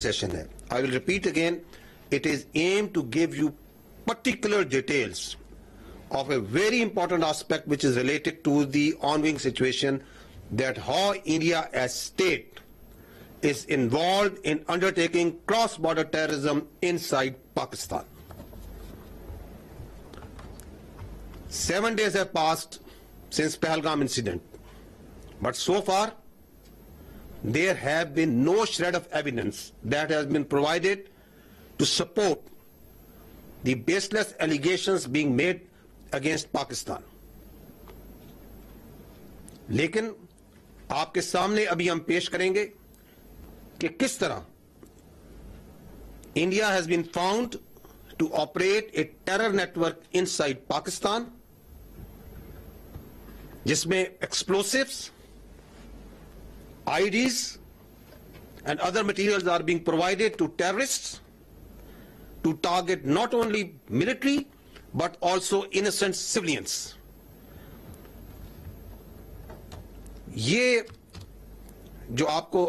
session hai. I will repeat again, it is aimed to give you particular details of a very important aspect which is related to the ongoing situation, that how India as state is involved in undertaking cross-border terrorism inside Pakistan. 7 days have passed since Pahalgam incident, but so far there have been no shred of evidence that has been provided to support the baseless allegations being made against Pakistan. लेकिन आपके सामने अभी हम पेश करेंगे कि किस तरह India has been found to operate a terror network inside Pakistan, जिसमें explosives, IDs and other materials are being provided to terrorists to target not only military but also innocent civilians. ये जो आपको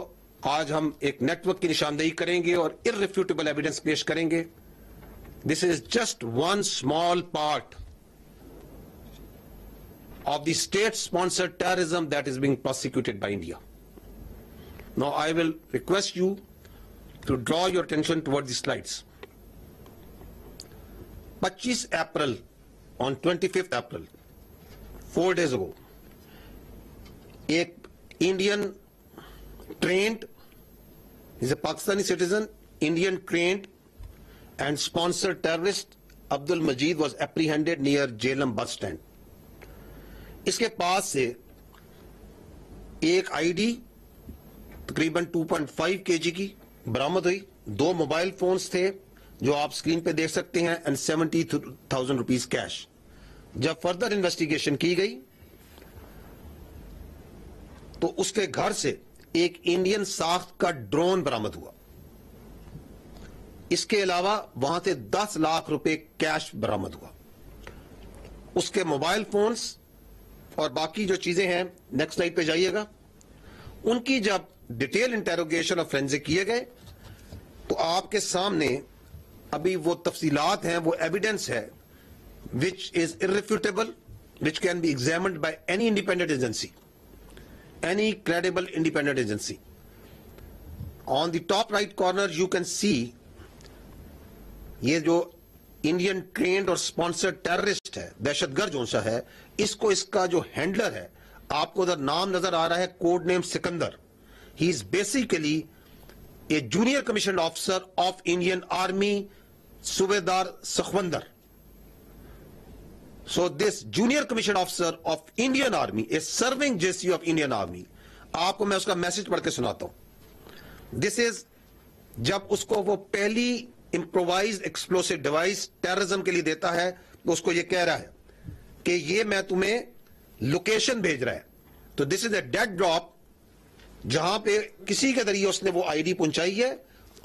आज हम एक नेटवर्क की निशानदेही करेंगे और irrefutable evidence पेश करेंगे, this is just one small part of the state-sponsored terrorism that is being prosecuted by India. Now I will request you to draw your attention toward the slides. 25 April, on 25th April, 4 days ago, एक Indian trained, he's a Pakistani citizen, Indian trained and sponsored terrorist Abdul Majid was apprehended near Jhelum bus stand. इसके पास से एक ID तकरीबन 2.5 kg की बरामद हुई, 2 mobile phones थे जो आप स्क्रीन पे देख सकते हैं, एंड 70,000 रुपीस कैश. जब फर्दर इन्वेस्टिगेशन की गई तो उसके घर से एक इंडियन साख्त का ड्रोन बरामद हुआ. इसके अलावा वहां से 10 लाख रुपए कैश बरामद हुआ. उसके मोबाइल फोन्स और बाकी जो चीजें हैं, नेक्स्ट स्लाइड पे जाइएगा, उनकी जब डिटेल इंटेरोगेशन और फोरेंसिक किए गए तो आपके सामने अभी वो तफसीलात हैं, वो एविडेंस है which is irrefutable, which can be examined by any independent agency, any credible independent agency. On the top right corner you can see ये जो इंडियन ट्रेंड और स्पॉन्सर्ड टेररिस्ट है, दहशतगर्द जो सा है, इसको इसका जो हैंडलर है, आपको उधर नाम नजर आ रहा है, code name Sikandar. He is basically a junior commission officer of Indian army, Subedar Sakhwandar. So this junior commission officer of Indian army is serving JC of Indian army. आपको मैं उसका मैसेज पढ़ के सुनाता हूं. दिस इज जब उसको वो पहली इम्प्रोवाइज्ड एक्सप्लोसिव डिवाइस टेररिज्म के लिए देता है तो उसको ये कह रहा है कि ये मैं तुम्हें लोकेशन भेज रहा है. तो this is a dead drop जहां पे किसी के जरिए उसने वो आईडी पहुंचाई है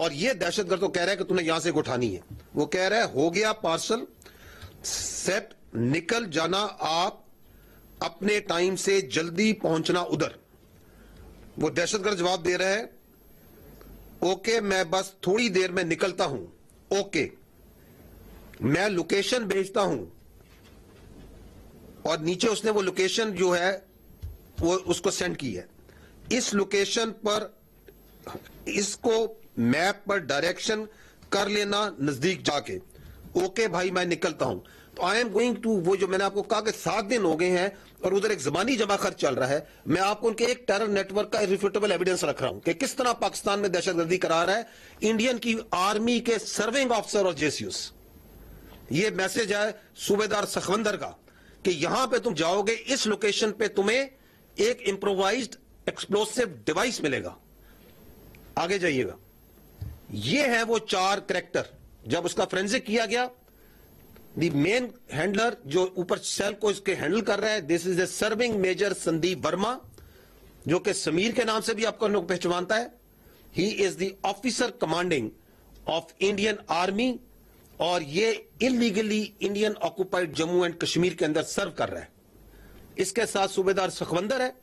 और ये दहशतगर्द को कह रहा है कि तुम्हें यहां से उठानी है. वो कह रहा है हो गया पार्सल सेट, निकल जाना आप अपने टाइम से, जल्दी पहुंचना उधर. वो दहशतगर्द जवाब दे रहा है ओके मैं बस थोड़ी देर में निकलता हूं, ओके मैं लोकेशन भेजता हूं. और नीचे उसने वो लोकेशन जो है वो उसको सेंड की है. इस लोकेशन पर इसको मैप पर डायरेक्शन कर लेना नजदीक जाके, ओके भाई मैं निकलता हूं. तो आई एम गोइंग टू, वो जो मैंने आपको कहा कि 7 दिन हो गए हैं और उधर एक जबानी जमा खर्च चल रहा है, मैं आपको उनके एक टेरर नेटवर्क का इररिफ्यूटेबल एविडेंस रख रहा हूं कि किस तरह पाकिस्तान में दहशतगर्दी करा रहा है इंडियन की आर्मी के सर्विंग ऑफिसर और जेसीयूस. ये मैसेज है सूबेदार सखवंदर का कि यहां पे तुम जाओगे, इस लोकेशन पे तुम्हें एक इंप्रोवाइज्ड एक्सप्लोसिव डिवाइस मिलेगा. आगे जाइएगा. ये है वो 4 कैरेक्टर. जब उसका फोरेंसिक किया गया, दी मेन हैंडलर जो ऊपर सेल को इसके हैंडल कर रहा है, this is a serving major Sandeep Verma, जो कि समीर के नाम से भी आपको लोग पहचानता है. He is the officer commanding of Indian army और ये illegally Indian occupied Jammu and Kashmir के अंदर सर्व कर रहा है. इसके साथ सूबेदार सखवंदर है